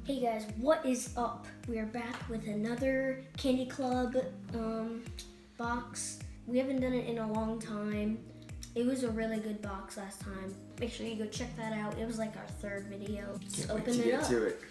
Hey guys, what is up? We are back with another Candy Club box. We haven't done it in a long time. It was a really good box last time. Make sure you go check that out. It was like our third video. Let's open it up. To it.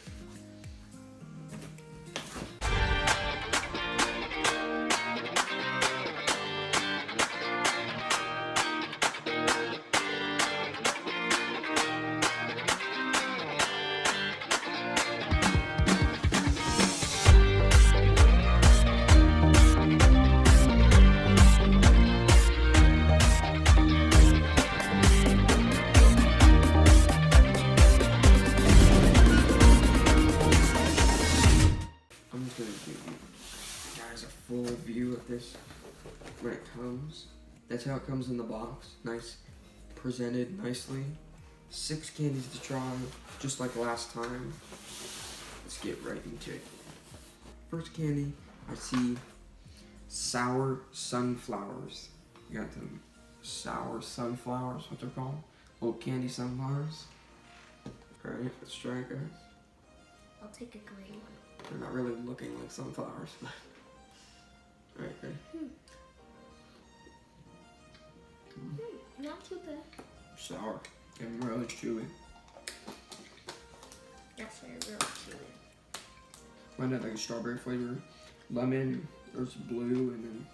I'm just gonna give you guys a full view of this when it comes. That's how it comes in the box. Nice, presented nicely. 6 candies to try, just like last time. Let's get right into it. First candy, I see sour sunflowers. You got them sour sunflowers, what they're called. Little candy sunflowers. Alright, let's try it, guys. I'll take a green one. They're not really looking like sunflowers. Alright, ready? Not too bad. Sour and really chewy. That's very really chewy. Mine had like a strawberry flavor, lemon, there's blue, and then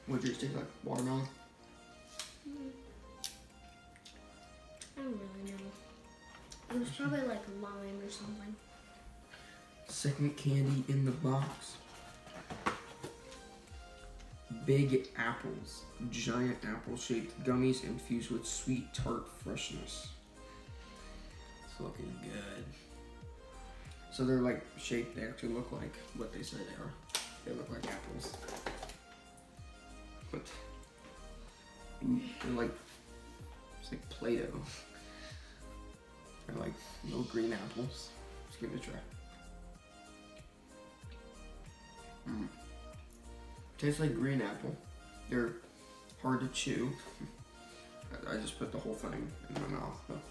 what did yours taste like? Watermelon? I don't really know. It was probably like lime or something. Second candy in the box. Big apples. Giant apple-shaped gummies infused with sweet tart freshness. It's looking good. So they're like shaped, they actually look like what they say they are. They look like apples. But they're like, it's like Play-Doh. They're like little green apples. Let's give it a try. Tastes like green apple. They're hard to chew. I just put the whole thing in my mouth. But.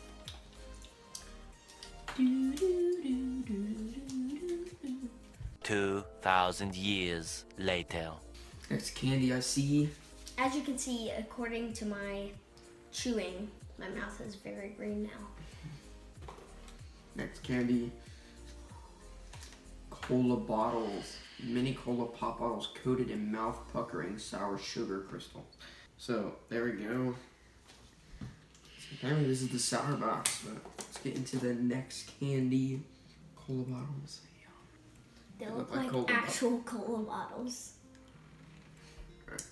2,000 years later. Next candy I see. As you can see, according to my chewing, my mouth is very green now. Next candy. Cola bottles. Mini cola pop bottles coated in mouth-puckering sour sugar crystals. So, there we go. So apparently this is the sour box, but let's get into the next candy. Cola bottles. They look like actual cola bottles. Right.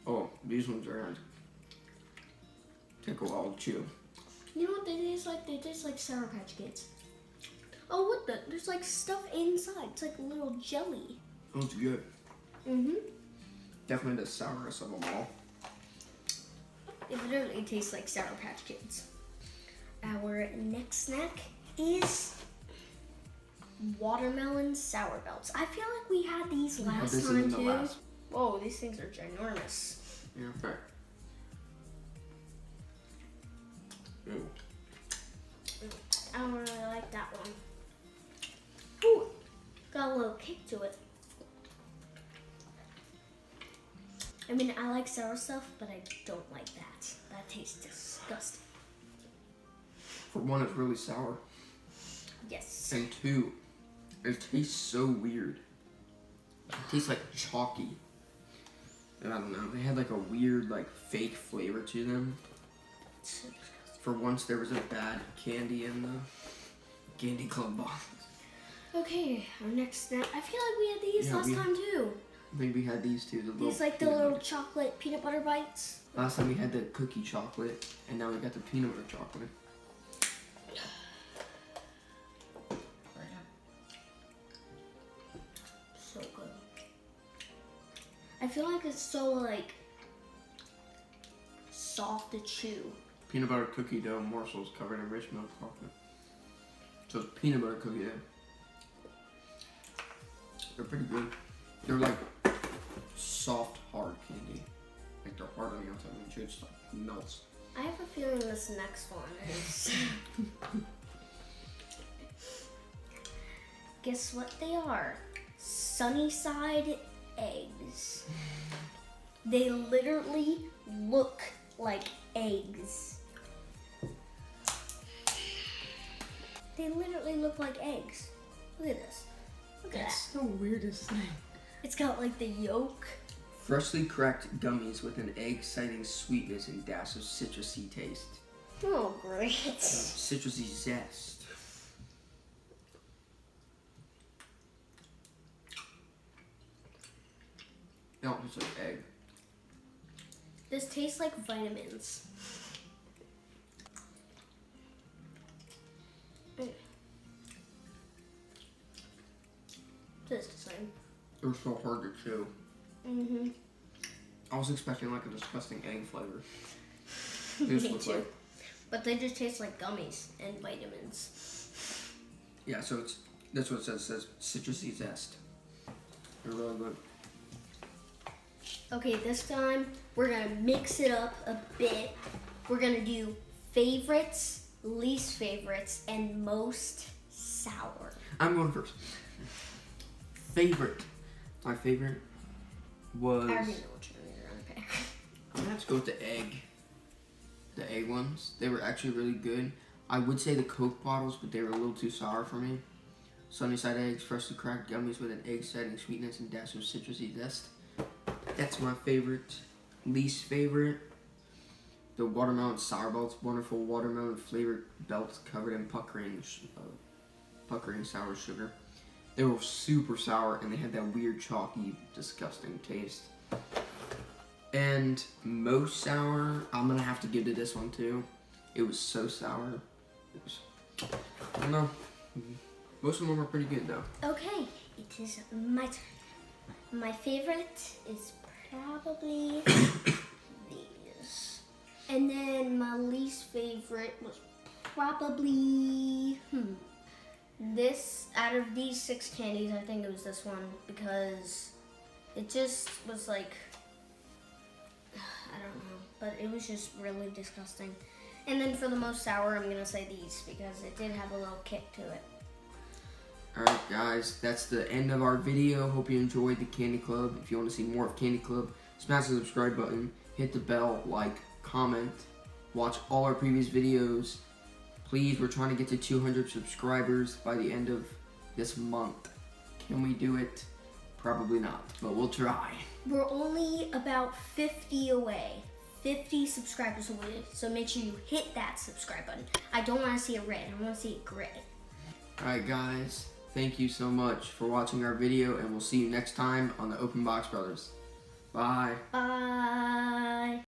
Oh, these ones are hard. Take a while to chew. You know what they taste like? They taste like Sour Patch Kids. Oh, what the? There's like stuff inside. It's like a little jelly. Oh, it's good. Definitely the sourest of them all. It literally tastes like Sour Patch Kids. Our next snack is watermelon sour belts. I feel like we had these last time too. Whoa, these things are ginormous. Yeah, fair. Ooh. I don't really like that one. Ooh, got a little kick to it. I mean, I like sour stuff, but I don't like that. That tastes disgusting. For one, it's really sour. Yes. And 2, it tastes so weird. It tastes like chalky. And I don't know, they had like a weird, like fake flavor to them. For once, there was a bad candy in the Candy Club box. Okay, our next snack. I feel like we had these last time too. I think we had these two. These like the little chocolate peanut butter bites. Last time we had the cookie chocolate, and now we got the peanut butter chocolate. So good. I feel like it's so like soft to chew. Peanut butter cookie dough morsels covered in rich milk chocolate. So it's peanut butter cookie dough. They're pretty good. They're like soft, hard candy. Like they're hard on the outside and it just melts. I have a feeling this next one is guess what they are? Sunnyside eggs. They literally look like eggs. They literally look like eggs. Look at this. Look at That's that. the weirdest thing. It's got like the yolk. Freshly cracked gummies with an egg-citing sweetness and dash of citrusy taste. Oh, great. Citrusy zest. They don't taste like egg. This tastes like vitamins. Tastes the same. They're so hard to chew. Mm-hmm. I was expecting like a disgusting egg flavor. Me This looks too. like, But they just taste like gummies and vitamins. yeah, so that's what it says. It says citrusy zest. They're really good. Okay, this time we're gonna mix it up a bit. We're gonna do favorites, least favorites, and most sour. I'm going first. Favorite. My favorite was. I already know which one you're gonna pick. I'm gonna have to go with the egg. The egg ones. They were actually really good. I would say the Coke bottles, but they were a little too sour for me. Sunnyside eggs, freshly cracked gummies with an egg-citing sweetness and dash of citrusy zest. That's my favorite. Least favorite, the watermelon sour belts. Wonderful watermelon flavored belts covered in puckering sour sugar. They were super sour and they had that weird chalky, disgusting taste. And most sour, I'm gonna have to give to this one too. It was so sour. It was, I don't know. Most of them were pretty good though. Okay, it is my turn. My favorite is probably these. And then my least favorite was probably this. Out of these 6 candies, I think it was this one because it just was like, I don't know, but it was just really disgusting. And then for the most sour, I'm gonna say these because it did have a little kick to it. Alright guys, that's the end of our video. Hope you enjoyed the Candy Club. If you want to see more of Candy Club, smash the subscribe button, hit the bell, like, comment, watch all our previous videos. Please, we're trying to get to 200 subscribers by the end of this month. Can we do it? Probably not, but we'll try. We're only about 50 away. 50 subscribers away, so make sure you hit that subscribe button. I don't want to see it red, I want to see it gray. Alright guys, thank you so much for watching our video, and we'll see you next time on the Open Box Brothers. Bye. Bye.